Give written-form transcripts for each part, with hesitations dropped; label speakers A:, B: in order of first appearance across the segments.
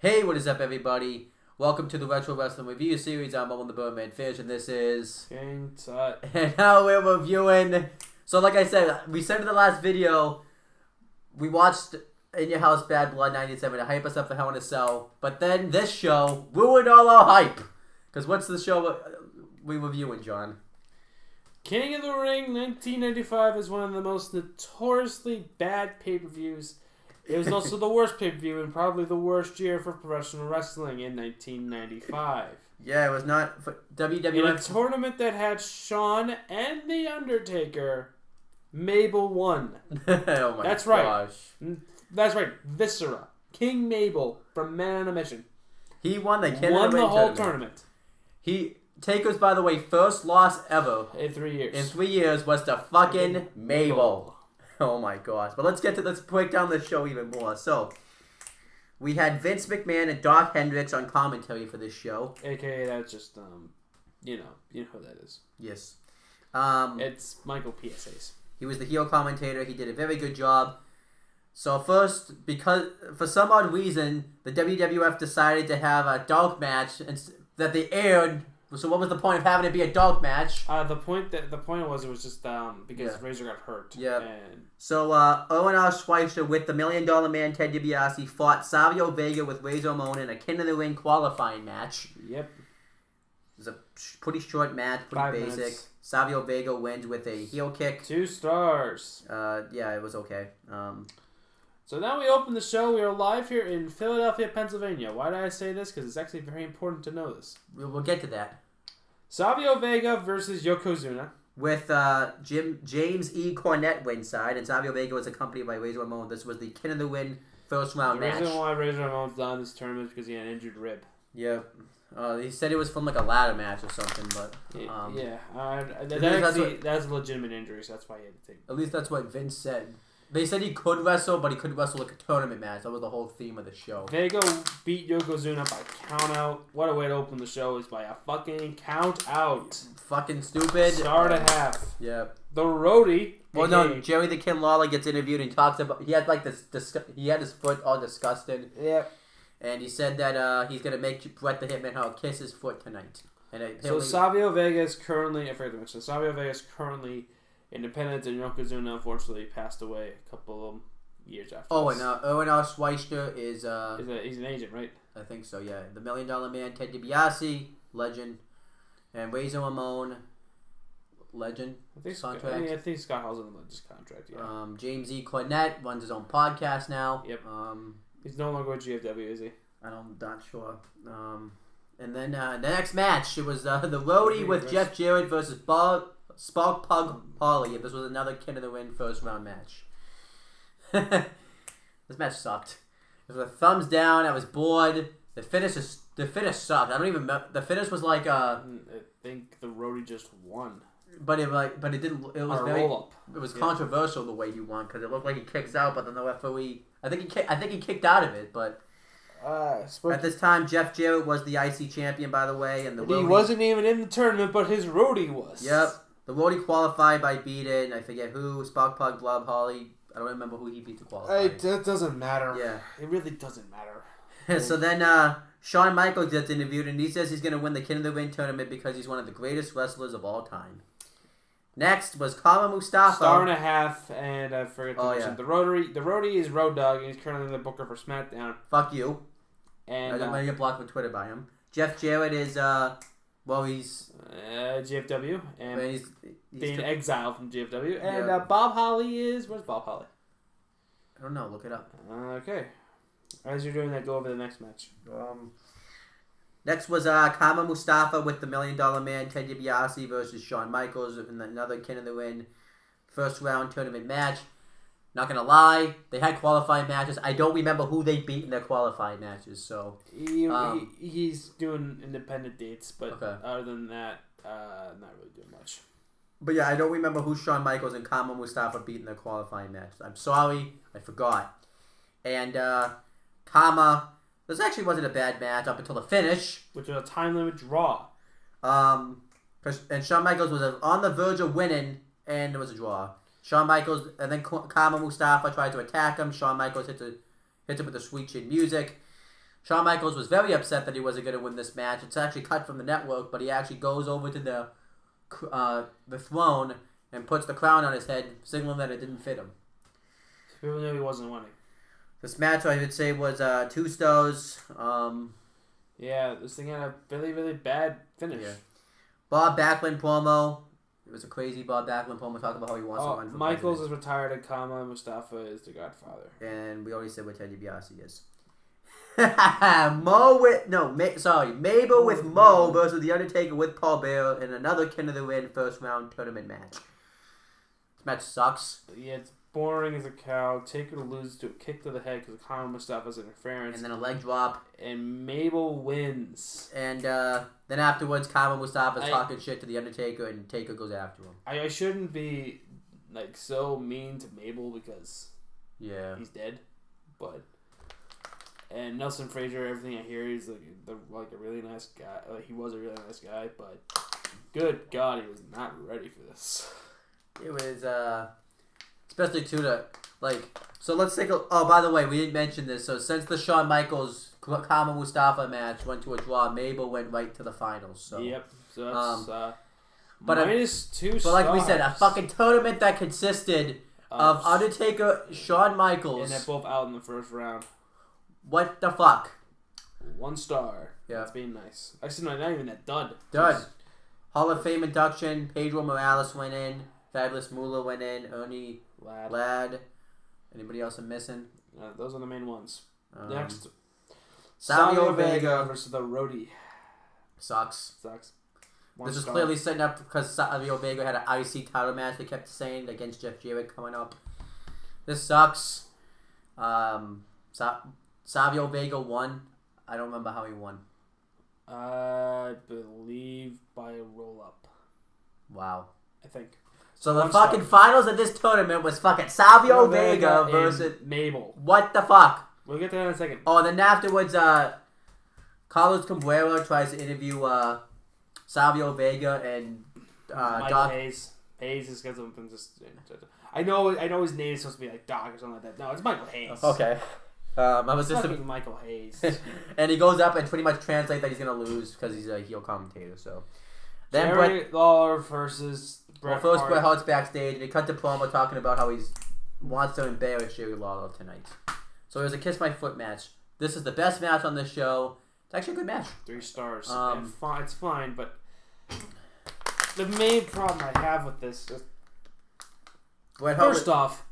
A: Hey, what is up, everybody? Welcome to the Retro Wrestling Review Series. I'm Owen the Birdman Finch, and this is...
B: King Tut.
A: And now we're reviewing... So, like I said, we said in the last video, we watched In Your House Bad Blood 97 to hype us up for Hell in a Cell, but then this show ruined all our hype. Because what's the show we reviewing, John?
B: King of the Ring 1995 is one of the most notoriously bad pay-per-views. It was also the worst pay-per-view and probably the worst year for professional wrestling in 1995.
A: Yeah, it was not for WWF.
B: In a tournament that had Shawn and The Undertaker, Mabel won.
A: Oh my
B: That's
A: gosh.
B: Right. That's right. Viscera. King Mabel from Man on a Mission.
A: He won the King
B: won
A: of the Ring
B: the whole tournament.
A: Taker's, by the way, first loss ever
B: In 3 years.
A: in 3 years was to fucking Mabel. Oh my gosh. But let's break down the show even more. So, we had Vince McMahon and Doc Hendricks on commentary for this show.
B: AKA that's just, you know who that is.
A: Yes.
B: It's Michael PSAs.
A: He was the heel commentator. He did a very good job. So first, because for some odd reason, the WWF decided to have a dark match that they aired. So what was the point of having it be a dark match?
B: The point was it was just because Razor got hurt.
A: Yeah.
B: And
A: So Owen Schweitzer with the $1 Million Man Ted DiBiase fought Savio Vega with Razor Ramon in a King of the Ring qualifying match.
B: Yep.
A: It was a pretty short match, pretty
B: 5
A: basic.
B: minutes.
A: Savio Vega wins with a heel kick.
B: 2 stars.
A: Yeah, it was okay.
B: So now we open the show. We are live here in Philadelphia, Pennsylvania. Why did I say this? Because it's actually very important to know this.
A: We'll get to that.
B: Savio Vega versus Yokozuna.
A: With James E. Cornette ringside, and Savio Vega was accompanied by Razor Ramon. This was the King of the Ring first round
B: The
A: match.
B: reason why Razor Ramon's done this tournament is because he had an injured rib.
A: Yeah. He said it was from like a ladder match or something, but
B: That's a legitimate injury, so that's why he had to take.
A: At least that's what Vince said. They said he could wrestle, but he couldn't wrestle like a tournament match. That was the whole theme of the show.
B: Vega beat Yokozuna by count out. What a way to open the show is by a fucking count out.
A: Fucking stupid.
B: Star and a half.
A: Yeah.
B: The roadie.
A: Well, no, Jerry the Kid Lawler gets interviewed and talks about he had like he had his foot all disgusted.
B: Yep.
A: And he said that he's gonna make Bret the Hitman Hart kiss his foot tonight. And
B: so Savio Vega is currently, I forget to mention, Savio Vega is currently independent, and Yokozuna unfortunately passed away a couple of years after.
A: Oh, and Owen Schweitzer is
B: he's an agent, right?
A: I think so. Yeah, the $1 Million Man Ted DiBiase, legend, and Razor Ramon, legend.
B: I think
A: contract.
B: I think Scott Hall's on his contract. Yeah.
A: James E. Cornette runs his own podcast now.
B: Yep. He's no longer with GFW, is he?
A: I'm not sure. And then the next match, it was the roadie with Jeff Jarrett versus Spark Plug Holly. This was another King of the Ring first round match. This match sucked. It was a thumbs down. I was bored. The finish sucked. I don't even remember. The finish was like
B: I think the roadie just won.
A: But it didn't. It was
B: roll up.
A: It was controversial the way he won because it looked like he kicks out, but then the referee. I think he kicked out of it, but. At this time, Jeff Jarrett was the IC champion, by the way, and
B: he wasn't even in the tournament, but his roadie was.
A: Yep. The roadie qualified by beating, I forget who, Spark Plug Blob Holly. I don't remember who he beat to qualify.
B: That doesn't matter.
A: Yeah.
B: It really doesn't matter.
A: So then Shawn Michaels gets interviewed, and he says he's going to win the King of the Ring tournament because he's one of the greatest wrestlers of all time. Next was Kama Mustafa.
B: Star and a half, and I forget to mention the roadie is Road Dogg, and he's currently the booker for SmackDown.
A: Fuck you.
B: And
A: I'm going to get blocked on Twitter by him. Jeff Jarrett is, he's...
B: GFW, and
A: he's
B: being exiled from GFW. And Bob Holly is... Where's Bob Holly?
A: I don't know. Look it up.
B: Okay. As you're doing that, go over the next match.
A: Next was Kama Mustafa with the $1 Million Man Ted DiBiase versus Shawn Michaels in another King of the Ring first round tournament match. Not gonna lie, they had qualifying matches. I don't remember who they beat in their qualifying matches. So
B: he's doing independent dates, but other than that, not really doing much.
A: But yeah, I don't remember who Shawn Michaels and Kama Mustafa beat in their qualifying matches. I'm sorry, I forgot. And Kama, this actually wasn't a bad match up until the finish,
B: which was a time limit draw.
A: And Shawn Michaels was on the verge of winning, and it was a draw. Shawn Michaels, and then Kama Mustafa tried to attack him. Shawn Michaels hits him with the sweet chin music. Shawn Michaels was very upset that he wasn't going to win this match. It's actually cut from the network, but he actually goes over to the throne and puts the crown on his head, signaling that it didn't fit him.
B: People knew he wasn't winning.
A: This match, I would say, was 2 stars.
B: Yeah, this thing had a really, really bad finish.
A: Yeah. Bob Backlund promo. It was a crazy Bob Backlund promo talking about how he wants to run for
B: Michaels
A: president.
B: is retired and Kama Mustafa is the Godfather.
A: And we already said what Ted DiBiase is. Mabel with Mo versus The Undertaker with Paul Bearer in another King of the Ring first round tournament match. This match sucks.
B: Yeah, it's boring as a cow. Taker to lose to a kick to the head because of Kama Mustafa's interference.
A: And then a leg drop.
B: And Mabel wins.
A: And then afterwards, Kama Mustafa's talking shit to The Undertaker, and Taker goes after him.
B: I shouldn't be like so mean to Mabel because he's dead, but. And Nelson Frazier, everything I hear, he's like a really nice guy. Like he was a really nice guy, but good God, he was not ready for this.
A: It was especially too to like. So let's take a. Oh, by the way, we didn't mention this. So since the Shawn Michaels Kama Mustafa match went to a draw, Mabel went right to the finals. So
B: yep. So that's
A: but
B: -2 stars.
A: But like we said, a fucking tournament that consisted of Undertaker, Shawn Michaels,
B: and they're both out in the first round.
A: What the fuck?
B: 1 star.
A: Yeah.
B: That's being nice. Actually, no, not even that. Dud.
A: Hall of Fame induction. Pedro Morales went in. Fabulous Moolah went in. Ernie Ladd. Anybody else I'm missing?
B: Those are the main ones. Next.
A: Savio Vega
B: versus the Roadie.
A: Sucks. This is
B: star.
A: clearly setting up because Savio Vega had an IC title match, they kept saying, against Jeff Jarrett coming up. This sucks. Savio Vega won. I don't remember how he won.
B: I believe by a roll-up.
A: Wow.
B: I think.
A: So the fucking finals of this tournament was fucking Savio Vega versus
B: Mabel.
A: What the fuck?
B: We'll get to that in a second.
A: Oh, and then afterwards, Carlos Cabrera tries to interview Savio Vega and Doc.
B: Hayes. Hayes is because of just. I know his name is supposed to be like Doc or something like that. No, it's Michael Hayes.
A: Okay. I was just
B: Michael Hayes.
A: And he goes up and pretty much translates that he's gonna lose because he's a heel commentator. So then
B: Jerry Lawler versus Bret Hart.
A: Bret Hart's backstage and he cut the promo talking about how he wants to embarrass Jerry Lawler tonight. So it was a kiss my foot match. This is the best match on this show. It's actually a good match.
B: 3 stars. It's fine, but the main problem I have with this is first off,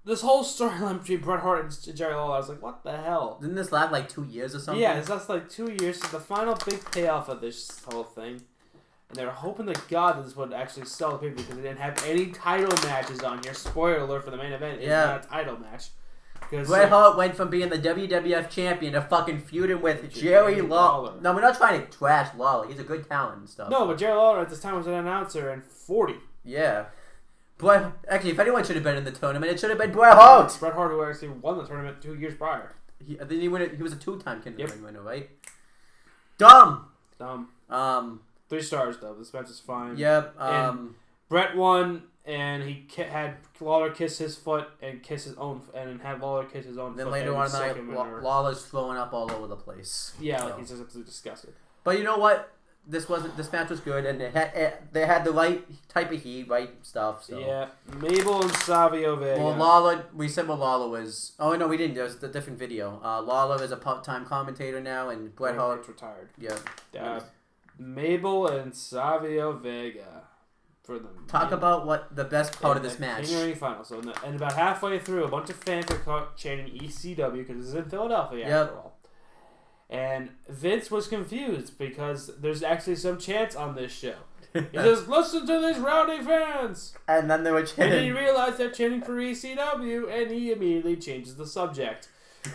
B: this whole storyline between Bret Hart and Jerry Lawler, I was like, what the hell?
A: Didn't this last like 2 years or something?
B: Yeah, that's like 2 years. So the final big payoff of this whole thing. And they were hoping to God that this would actually sell the paper because they didn't have any title matches on here. Spoiler alert for the main event. It's not a title match.
A: Bret Hart went from being the WWF champion to fucking feuding with Jerry Lawler. No, we're not trying to trash Lawler. He's a good talent and stuff.
B: No, but Jerry Lawler at this time was an announcer and 40.
A: Yeah. Actually, if anyone should have been in the tournament, it should have been Bret Hart.
B: Bret Hart, who actually won the tournament 2 years prior.
A: He was a 2-time King of the Ring winner, right? Dumb.
B: 3 stars though. This match is fine.
A: Yep.
B: And Bret won, and he had Lawler kiss his foot and kiss his own, and had Lawler kiss his own.
A: Then
B: foot
A: later on, Lawler's throwing up all over the place.
B: Yeah, like he's just absolutely disgusted.
A: But you know what? This match was good, and they had the right type of heat, right stuff. So.
B: Yeah, Mabel and Savio Vega.
A: Well, Lawler, we said what Lawler was. Oh no, we didn't. There was a different video. Lawler is a part-time commentator now, and Bret Hart's
B: retired.
A: Yeah.
B: Mabel and Savio Vega for them.
A: Talk about what the best part of this match.
B: King of the Ring final. So, and about halfway through, a bunch of fans are chanting ECW because this is in Philadelphia after all. And Vince was confused because there's actually some chants on this show. He says, "Listen to these rowdy fans!"
A: And then they were chanting.
B: And then he realized they're chanting for ECW, and he immediately changes the subject.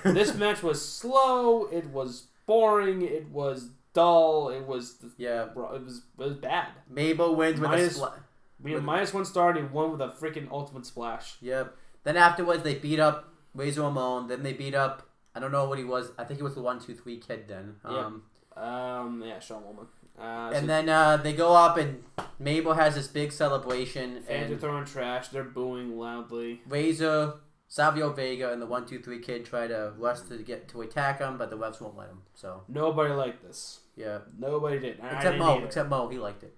B: This match was slow. It was boring. It was dull. It was bad.
A: Mabel wins with a splash.
B: We have -1 star, and he won with a freaking ultimate splash.
A: Yep. Then afterwards, they beat up Razor Ramon. Then they beat up. I don't know what he was. I think he was the 1-2-3 kid then.
B: Sean Woolman.
A: Then they go up and Mabel has this big celebration.
B: Fans are throwing trash. They're booing loudly.
A: Razor Savio Vega and the 1-2-3 Kid try to rush to attack him, but the refs won't let him. So
B: nobody liked this.
A: Yeah.
B: Nobody did.
A: Except Mo. Except Mo. He liked it.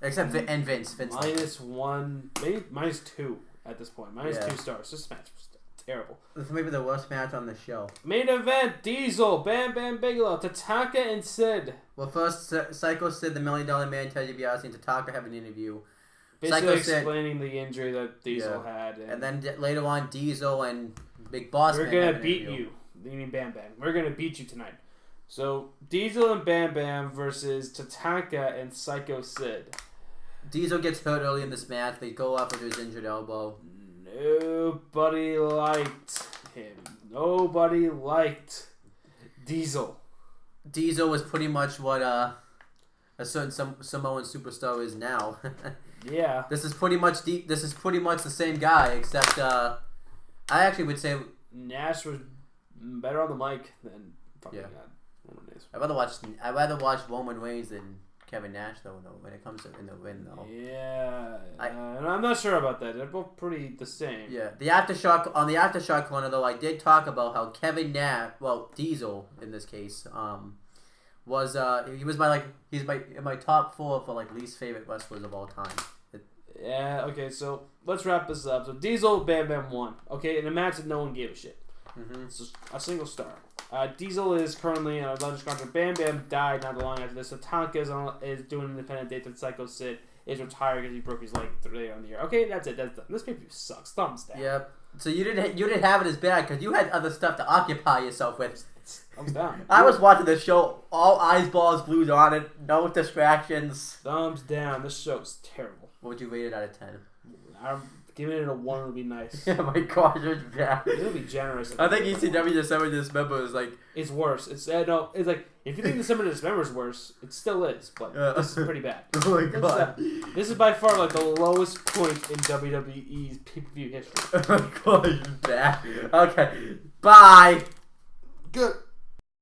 A: Except and Vince.
B: -1, maybe -2 at this point. -2 stars. This match was terrible.
A: This may be the worst match on the show.
B: Main event: Diesel, Bam Bam Bigelow, Tatanka, and Sid.
A: Well, first, Psycho Sid, the $1 Million Man, Ted DiBiase, and Tatanka have an interview.
B: Basically explaining the injury that Diesel had.
A: And then later on, Diesel and Big Boss
B: Man.
A: We're
B: going to beat you. You mean Bam Bam. We're going to beat you tonight. So, Diesel and Bam Bam versus Tatanka and Psycho Sid.
A: Diesel gets hurt early in this match. They go up with his injured elbow.
B: Nobody liked him. Nobody liked Diesel.
A: Diesel was pretty much what a certain Samoan superstar is now.
B: Yeah.
A: This is pretty much the same guy, except I actually would say
B: Nash was better on the mic than fucking Roman Reigns.
A: I'd rather watch Roman Reigns than Kevin Nash though when it comes to in the ring though.
B: Yeah. And I'm not sure about that. They're both pretty the same.
A: Yeah. The Aftershock corner though, I did talk about how Kevin Nash, Diesel in this case, was he's in my top 4 for like least favorite wrestlers of all time.
B: Yeah, okay, so let's wrap this up. So Diesel, Bam Bam won. Okay, in a match that no one gave a shit.
A: Mm-hmm.
B: It's just a single star. Diesel is currently in a legend contract. Bam Bam died not long after this. So Tonka is doing an independent date that Psycho Sid is retired because he broke his leg earlier in the year. Okay, that's it. That's done. This pay-per-view sucks. Thumbs down.
A: Yep. So you didn't have it as bad because you had other stuff to occupy yourself with.
B: Thumbs down.
A: I was watching the show, all eyes, balls glued on it, no distractions.
B: Thumbs down. This show's terrible.
A: What would you rate it out of 10?
B: Giving it a 1 would be nice.
A: Oh my gosh, it's bad.
B: It would be generous.
A: I think ECW December to Dismember is like...
B: It's worse. It's like, if you think December to Dismember is worse, it still is, but this is pretty bad.
A: Oh my god.
B: This is by far like the lowest point in WWE's pay-per-view history.
A: Oh my gosh, it's bad. Okay, bye.
B: Good.